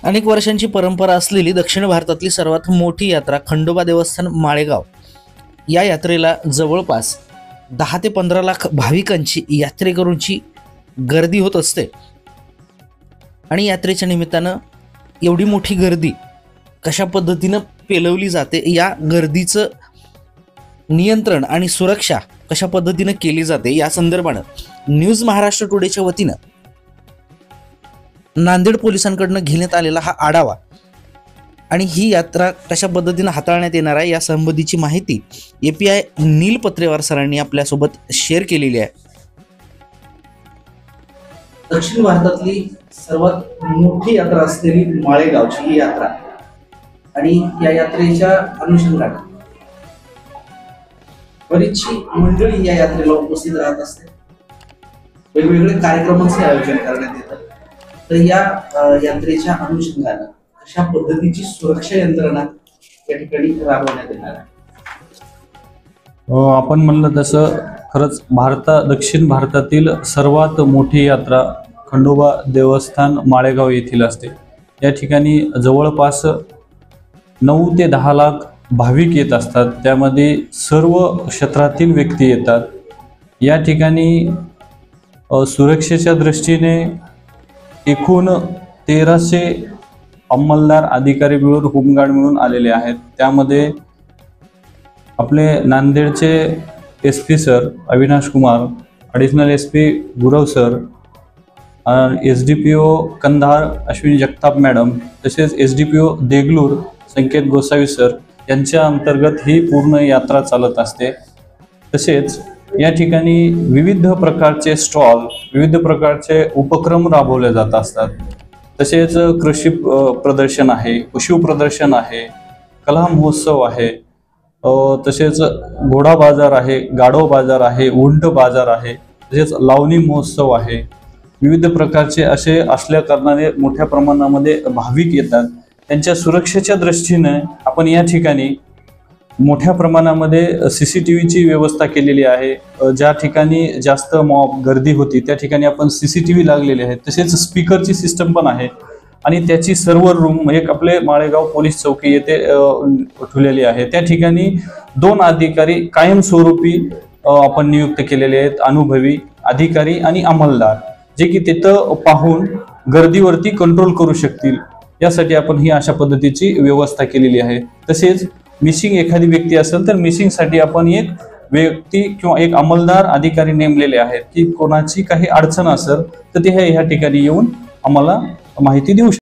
अनेक वर्षांची परंपरा असलेली दक्षिण भारतातली सर्वात मोठी यात्रा खंडोबा देवस्थान माळेगाव या यात्रेला जवळपास 10 ते 15 लाख भाविकांची यात्रेकरूंची गर्दी होत असते। आणि यात्रेच्या निमित्तानं एवढी मोठी गर्दी कशा पद्धतीनं पेलवली जाते, या गर्दीचं नियंत्रण आणि सुरक्षा कशा पद्धतीनं केली जाते, या संदर्भानं न्यूज महाराष्ट्र टुडेच्या वतीनं नांदेड पोलिसांकडून घेण्यात आलेला हा आढावा आणि ही यात्रा कशा पद्धतीनं हाताळण्यात येणार आहे या संबंधीची माहिती API नील पत्रेवार सरांनी आपल्यासोबत शेअर केलेली आहे। दक्षिण भारतातली सर्वात मोठी यात्रा असलेली माळेगावची ही यात्रा आणि या यात्रेच्या अनुषंगाने बरीचशी मंडळी या यात्रेला उपस्थित राहत असते। वेगवेगळे कार्यक्रमांचे आयोजन करण्यात येतात। तर या यात्रेच्या अनुषंगाने अशा पद्धतीची सुरक्षा यंत्रणा या ठिकाणी राबवण्यात येणार आहे। आपण म्हणलं तसं खरंच दक्षिण भारतातील सर्वात मोठी यात्रा खंडोबा देवस्थान माळेगाव येथील असते। या ठिकाणी जवळपास 9 ते 10 लाख भाविक येत असतात। त्यामध्ये सर्व क्षेत्रातील व्यक्ती येतात। या ठिकाणी सुरक्षेच्या दृष्टीने एकूण 1300 अंमलदार अधिकारी मिळून होमगार्ड मिळून आलेले आहेत। त्यामध्ये आपले नांदेडचे SP sir Avinash Kumar, additional SP Gurav sir, SDPO Kandhar Ashwini Jagtap madam, तसेच SDPO देगलूर संकेत गोसावी सर यांच्या अंतर्गत ही पूर्ण यात्रा चालत असते। तसेच या ठिकाणी विविध प्रकारचे स्टॉल, विविध प्रकारचे उपक्रम राबवले जात असतात। तसेच कृषी प्रदर्शन आहे, पशु प्रदर्शन आहे, कला महोत्सव आहे, तसेच घोडा बाजार आहे, गाढव बाजार आहे, उंट बाजार आहे, तसेच लावणी महोत्सव आहे। विविध प्रकारचे असे असल्या कारणाने मोठ्या प्रमाणामध्ये भाविक येतात। त्यांच्या सुरक्षेच्या दृष्टीने आपण या ठिकाणी मोठ्या प्रमाणामध्ये CCTVची व्यवस्था केलेली आहे। ज्या ठिकाणी जास्त मॉब गर्दी होती त्या ठिकाणी आपण CCTV लागलेले आहेत। तसेच स्पीकरची सिस्टम पण आहे आणि त्याची सर्व्हर रूम एक आपले माळेगाव पोलीस चौकी येथे ठेवलेली आहे। त्या ठिकाणी 2 अधिकारी कायमस्वरूपी आपण नियुक्त केलेले आहेत, अनुभवी अधिकारी आणि अंमलदार, जे की तिथं पाहून गर्दीवरती कंट्रोल करू शकतील। यासाठी आपण ही अशा पद्धतीची व्यवस्था केलेली आहे। तसेच मिसिंग एखादी व्यक्ती असेल तर मिसिंग साठी आपण एक व्यक्ती किंवा एक अंमलदार अधिकारी नेमलेले आहेत की कोणाची काही अडचण असेल तर ते ह्या ठिकाणी येऊन आम्हाला माहिती देऊ शकतात।